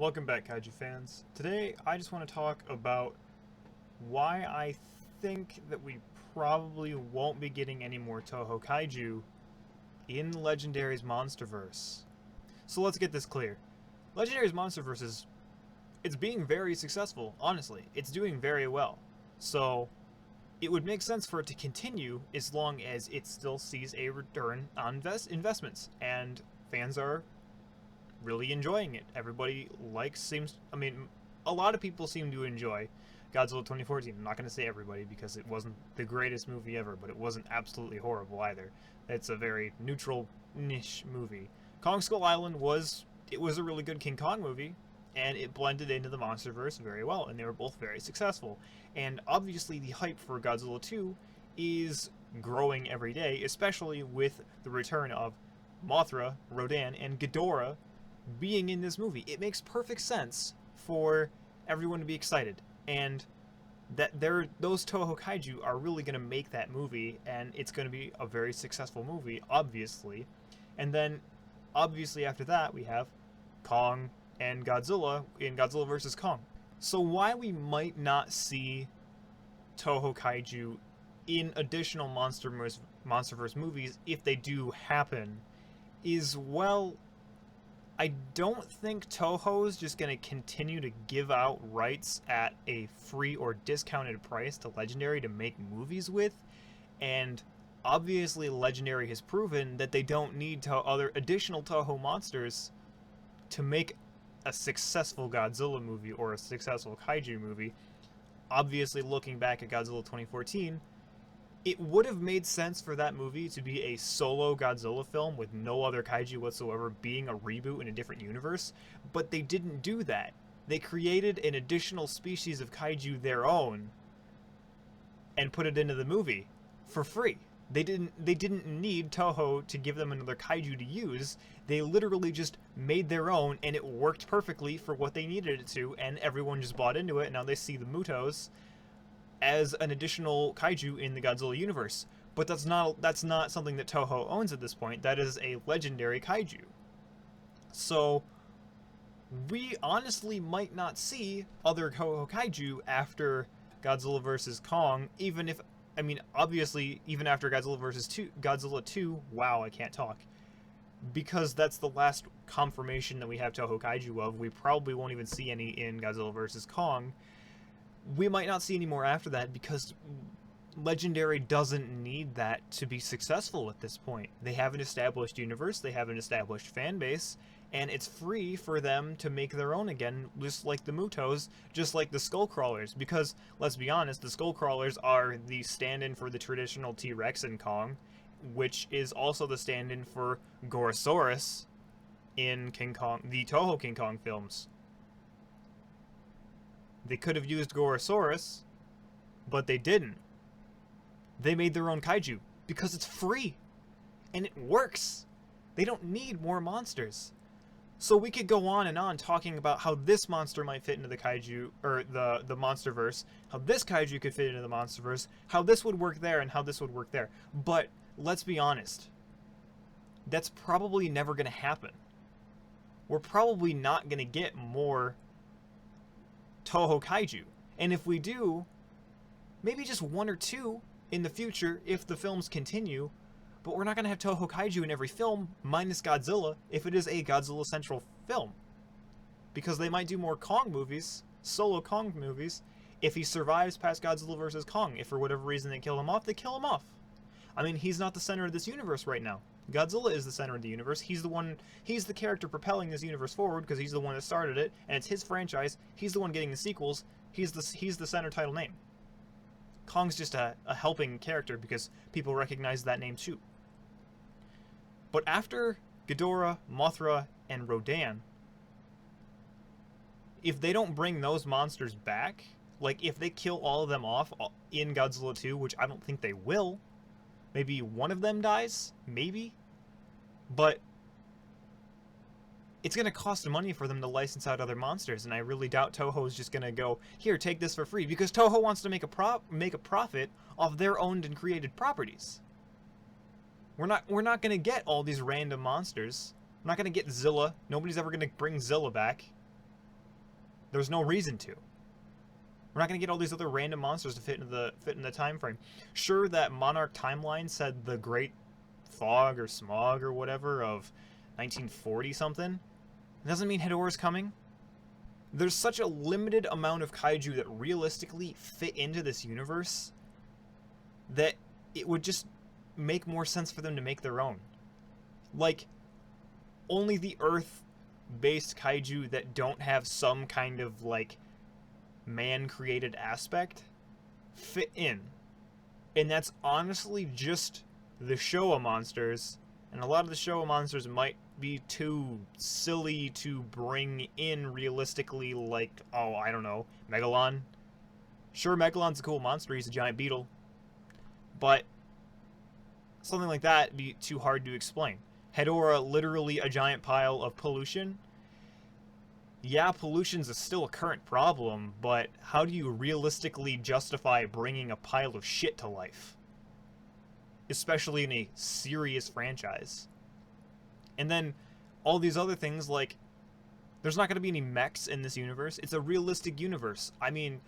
Welcome back, Kaiju fans. Today, I just want to talk about why I think that we probably won't be getting any more Toho Kaiju in Legendary's Monsterverse. So let's get this clear. Legendary's Monsterverse it's being very successful, honestly. It's doing very well. So, it would make sense for it to continue as long as it still sees a return on investments, and fans are really enjoying it. Everybody a lot of people seem to enjoy Godzilla 2014. I'm not going to say everybody because it wasn't the greatest movie ever, but it wasn't absolutely horrible either. It's a very neutral niche movie. Kong Skull Island was a really good King Kong movie, and it blended into the Monsterverse very well, and they were both very successful. And obviously the hype for Godzilla 2 is growing every day, especially with the return of Mothra, Rodan, and Ghidorah being in this movie. It makes perfect sense for everyone to be excited, and that those Toho Kaiju are really going to make that movie, and it's going to be a very successful movie, obviously. And then, obviously after that, we have Kong and Godzilla in Godzilla vs. Kong. So why we might not see Toho Kaiju in additional Monsterverse movies, if they do happen, is, well, I don't think Toho's just going to continue to give out rights at a free or discounted price to Legendary to make movies with, and obviously Legendary has proven that they don't need other additional Toho monsters to make a successful Godzilla movie or a successful Kaiju movie. Obviously, looking back at Godzilla 2014, it would have made sense for that movie to be a solo Godzilla film with no other kaiju whatsoever, being a reboot in a different universe, but they didn't do that. They created an additional species of kaiju their own and put it into the movie for free. They didn't need Toho to give them another kaiju to use. They literally just made their own, and it worked perfectly for what they needed it to, and everyone just bought into it, and now they see the Mutos as an additional kaiju in the Godzilla universe. But that's not something that Toho owns at this point. That is a Legendary kaiju. So we honestly might not see other Toho Kaiju after Godzilla vs. Kong, obviously even after Godzilla 2, wow, I can't talk. Because that's the last confirmation that we have Toho Kaiju of. We probably won't even see any in Godzilla vs. Kong. We might not see any more after that because Legendary doesn't need that to be successful at this point. They have an established universe, they have an established fan base, and it's free for them to make their own again, just like the Mutos, just like the Skullcrawlers. Because, let's be honest, the Skullcrawlers are the stand-in for the traditional T-Rex in Kong, which is also the stand-in for Gorosaurus in King Kong, the Toho King Kong films. They could have used Gorosaurus, but they didn't. They made their own kaiju because it's free and it works. They don't need more monsters. So we could go on and on talking about how this monster might fit into the kaiju, or the Monsterverse, how this kaiju could fit into the Monsterverse, how this would work there and how this would work there. But let's be honest, that's probably never going to happen. We're probably not going to get more Toho Kaiju. And if we do, maybe just one or two in the future if the films continue, but we're not going to have Toho Kaiju in every film, minus Godzilla, if it is a Godzilla central film. Because they might do more Kong movies, solo Kong movies, if he survives past Godzilla vs. Kong. If for whatever reason they kill him off, they kill him off. He's not the center of this universe right now. Godzilla is the center of the universe. He's the character propelling this universe forward because he's the one that started it, and it's his franchise. He's the one getting the sequels. He's the center title name. Kong's just a helping character because people recognize that name too. But after Ghidorah, Mothra, and Rodan, if they don't bring those monsters back, like if they kill all of them off in Godzilla 2, which I don't think they will, maybe one of them dies, maybe, but it's going to cost money for them to license out other monsters, and I really doubt Toho is just going to go, here, take this for free, because Toho wants to make a profit off their owned and created properties. We're not going to get all these random monsters. We're not going to get Zilla. Nobody's ever going to bring Zilla back. There's no reason to. We're not going to get all these other random monsters to fit in the time frame. Sure, that Monarch timeline said the Great Fog or Smog or whatever of 1940 something. It doesn't mean Hedorah's coming. There's such a limited amount of kaiju that realistically fit into this universe that it would just make more sense for them to make their own. Like, only the Earth-based kaiju that don't have some kind of, like, man-created aspect fit in. And that's honestly just the Showa monsters, and a lot of the Showa monsters might be too silly to bring in realistically, like, oh, I don't know, Megalon. Sure, Megalon's a cool monster, he's a giant beetle, but something like that would be too hard to explain. Hedorah, literally a giant pile of pollution. Yeah, pollution's still a current problem, but how do you realistically justify bringing a pile of shit to life? Especially in a serious franchise. And then all these other things, like, there's not going to be any mechs in this universe. It's a realistic universe. I mean,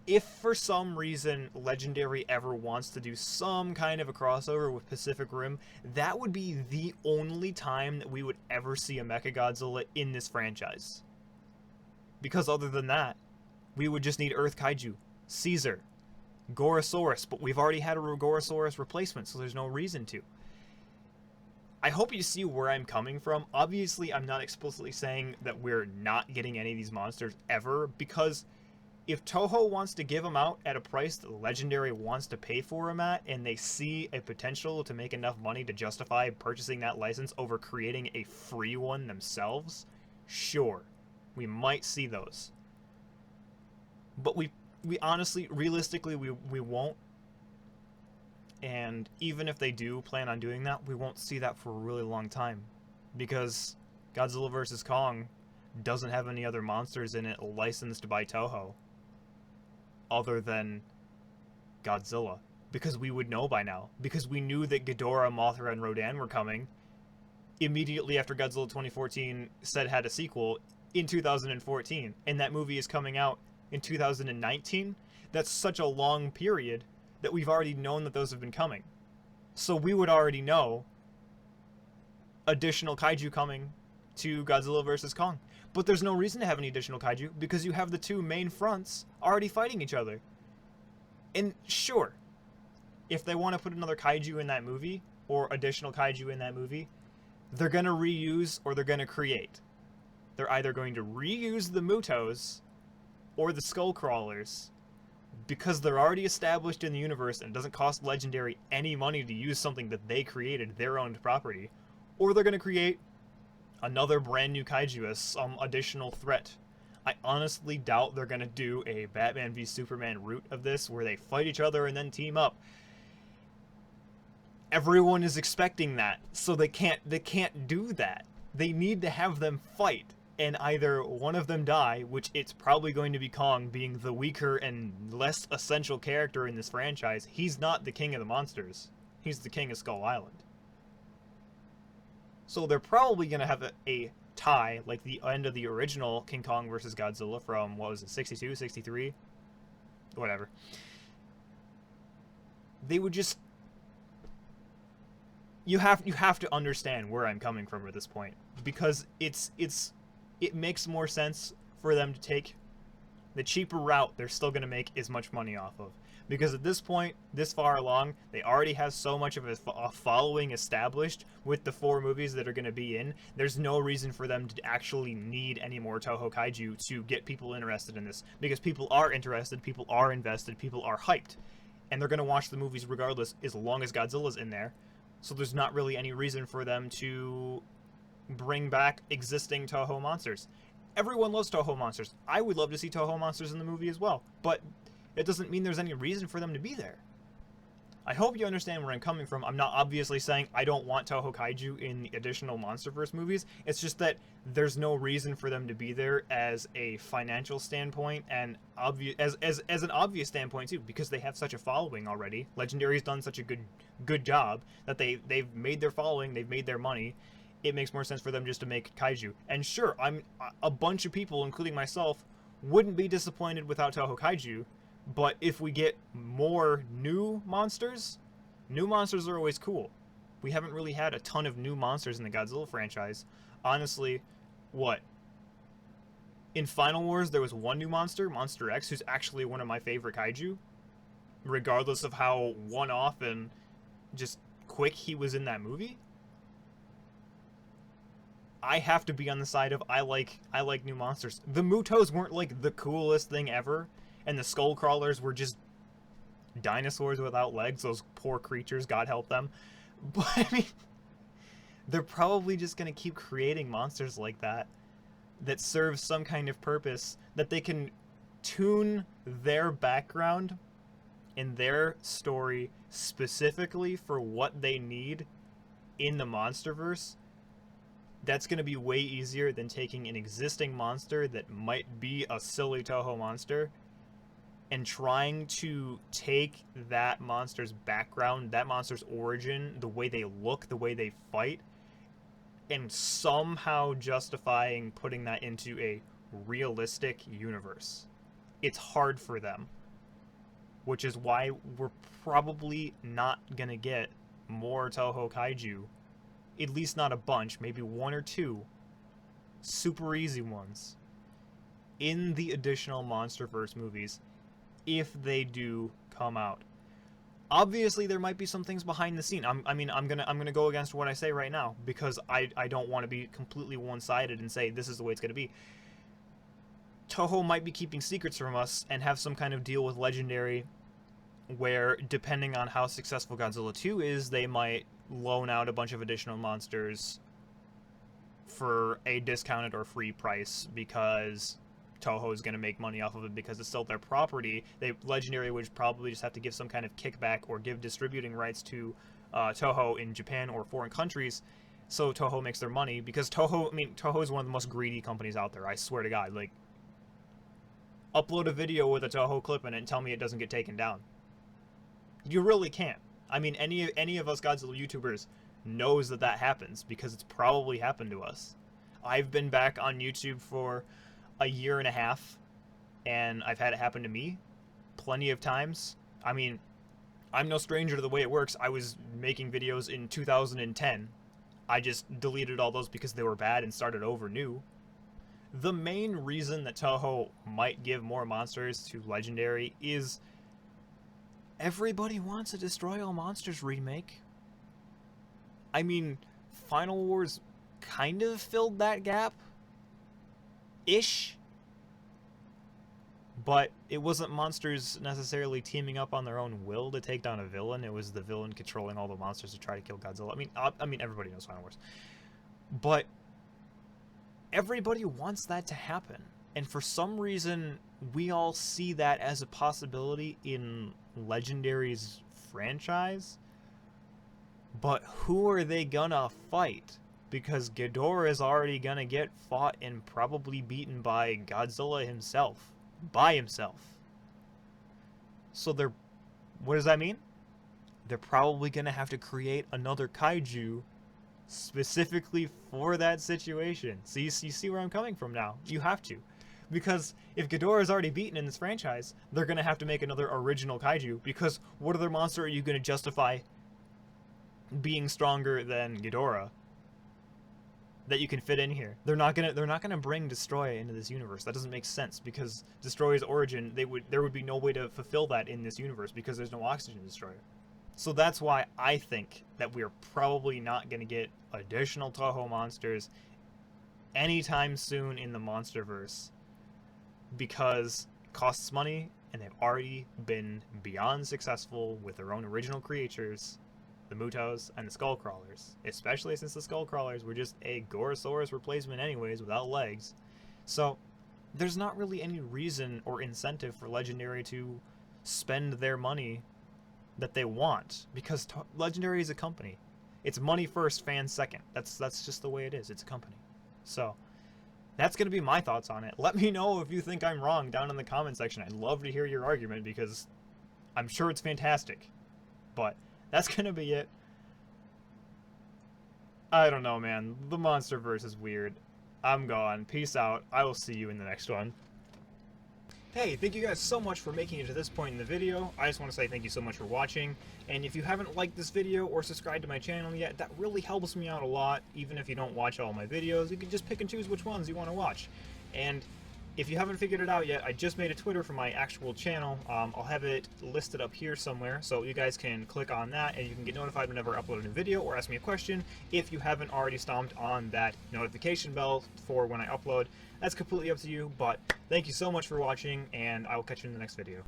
if for some reason Legendary ever wants to do some kind of a crossover with Pacific Rim, that would be the only time that we would ever see a Mechagodzilla in this franchise. Because other than that, we would just need Earth Kaiju, Caesar, Gorosaurus, but we've already had a Gorosaurus replacement, so there's no reason to. I hope you see where I'm coming from. Obviously, I'm not explicitly saying that we're not getting any of these monsters ever, because if Toho wants to give them out at a price that Legendary wants to pay for them at, and they see a potential to make enough money to justify purchasing that license over creating a free one themselves, sure, we might see those. But we honestly, realistically, we won't. And even if they do plan on doing that, we won't see that for a really long time. Because Godzilla vs. Kong doesn't have any other monsters in it licensed by Toho other than Godzilla. Because we would know by now. Because we knew that Ghidorah, Mothra, and Rodan were coming immediately after Godzilla 2014 said had a sequel in 2014. And that movie is coming out in 2019. That's such a long period that we've already known that those have been coming. So we would already know additional kaiju coming to Godzilla vs. Kong. But there's no reason to have any additional kaiju because you have the two main fronts already fighting each other. And sure, if they want to put another kaiju in that movie, or additional kaiju in that movie, they're going to reuse or they're going to create. They're either going to reuse the Mutos or the Skullcrawlers, because they're already established in the universe and it doesn't cost Legendary any money to use something that they created, their own property, or they're going to create another brand new kaiju as some additional threat. I honestly doubt they're going to do a Batman v Superman route of this where they fight each other and then team up. Everyone is expecting that, so they can't do that. They need to have them fight. And either one of them die, which it's probably going to be Kong, being the weaker and less essential character in this franchise. He's not the king of the monsters. He's the king of Skull Island. So they're probably going to have a tie, like the end of the original King Kong vs. Godzilla from, what was it, 62, 63? Whatever. They would just... You have to understand where I'm coming from at this point. Because it makes more sense for them to take the cheaper route they're still going to make as much money off of. Because at this point, this far along, they already have so much of a following established with the 4 movies that are going to be in. There's no reason for them to actually need any more Toho Kaiju to get people interested in this. Because people are interested, people are invested, people are hyped. And they're going to watch the movies regardless as long as Godzilla's in there. So there's not really any reason for them to bring back existing Toho monsters. Everyone loves Toho monsters. I would love to see Toho monsters in the movie as well, but it doesn't mean there's any reason for them to be there. I hope you understand where I'm coming from. I'm not obviously saying I don't want Toho Kaiju in the additional Monsterverse movies. It's just that there's no reason for them to be there as a financial standpoint and as an obvious standpoint too, because they have such a following already. Legendary's done such a good job that they've made their following, they've made their money. It makes more sense for them just to make kaiju. And sure, a bunch of people, including myself, Wouldn't be disappointed without Toho Kaiju, but if we get more new monsters are always cool. We haven't really had a ton of new monsters in the Godzilla franchise. Honestly, what? In Final Wars, there was one new monster, Monster X, who's actually one of my favorite kaiju, regardless of how one-off and just quick he was in that movie. I have to be on the side of I like new monsters. The Mutos weren't like the coolest thing ever, and the Skull Crawlers were just dinosaurs without legs. Those poor creatures, God help them. But I mean, they're probably just gonna keep creating monsters like that serve some kind of purpose, that they can tune their background and their story specifically for what they need in the Monsterverse. That's going to be way easier than taking an existing monster that might be a silly Toho monster and trying to take that monster's background, that monster's origin, the way they look, the way they fight, and somehow justifying putting that into a realistic universe. It's hard for them, which is why we're probably not going to get more Toho Kaiju. At least not a bunch, maybe one or two super easy ones in the additional Monsterverse movies, if they do come out. Obviously, there might be some things behind the scene. I'm gonna go against what I say right now, because I don't want to be completely one-sided and say this is the way it's gonna be. Toho might be keeping secrets from us and have some kind of deal with Legendary, where depending on how successful Godzilla 2 is, they might loan out a bunch of additional monsters for a discounted or free price, because Toho is going to make money off of it because it's still their property. Legendary would probably just have to give some kind of kickback or give distributing rights to Toho in Japan or foreign countries, so Toho makes their money. Because Toho is one of the most greedy companies out there. I swear to God, like, upload a video with a Toho clip in it and tell me it doesn't get taken down. You really can't. I mean, any of us Godzilla YouTubers knows that happens, because it's probably happened to us. I've been back on YouTube for a year and a half, and I've had it happen to me plenty of times. I mean, I'm no stranger to the way it works. I was making videos in 2010. I just deleted all those because they were bad and started over new. The main reason that Toho might give more monsters to Legendary is everybody wants a Destroy All Monsters remake. I mean, Final Wars kind of filled that gap ish, but it wasn't monsters necessarily teaming up on their own will to take down a villain. It was the villain controlling all the monsters to try to kill Godzilla. I mean everybody knows Final Wars, but everybody wants that to happen, and for some reason we all see that as a possibility in Legendary's franchise. But who are they gonna fight? Because Ghidorah is already gonna get fought and probably beaten by Godzilla himself. By himself. So what does that mean? They're probably gonna have to create another kaiju specifically for that situation. So you see where I'm coming from now. You have to. Because if Ghidorah is already beaten in this franchise, they're gonna have to make another original kaiju, because what other monster are you gonna justify being stronger than Ghidorah that you can fit in here? They're not gonna bring Destroy into this universe. That doesn't make sense, because Destroy's origin, there would be no way to fulfill that in this universe, because there's no Oxygen Destroyer. So that's why I think that we're probably not gonna get additional Toho monsters anytime soon in the Monsterverse, because it costs money, and they've already been beyond successful with their own original creatures, the Mutos and the Skull Crawlers, especially since the Skull Crawlers were just a Gorosaurus replacement anyways, without legs. So there's not really any reason or incentive for Legendary to spend their money that they want, because Legendary is a company. It's money first, fans second. That's just the way it is. It's a company. So that's going to be my thoughts on it. Let me know if you think I'm wrong down in the comment section. I'd love to hear your argument, because I'm sure it's fantastic. But that's going to be it. I don't know, man. The Monsterverse is weird. I'm gone. Peace out. I will see you in the next one. Hey, thank you guys so much for making it to this point in the video. I just want to say thank you so much for watching. And if you haven't liked this video or subscribed to my channel yet, that really helps me out a lot. Even if you don't watch all my videos, you can just pick and choose which ones you want to watch. And if you haven't figured it out yet, I just made a Twitter for my actual channel. I'll have it listed up here somewhere, so you guys can click on that and you can get notified whenever I upload a new video or ask me a question if you haven't already stomped on that notification bell for when I upload. That's completely up to you, but thank you so much for watching, and I will catch you in the next video.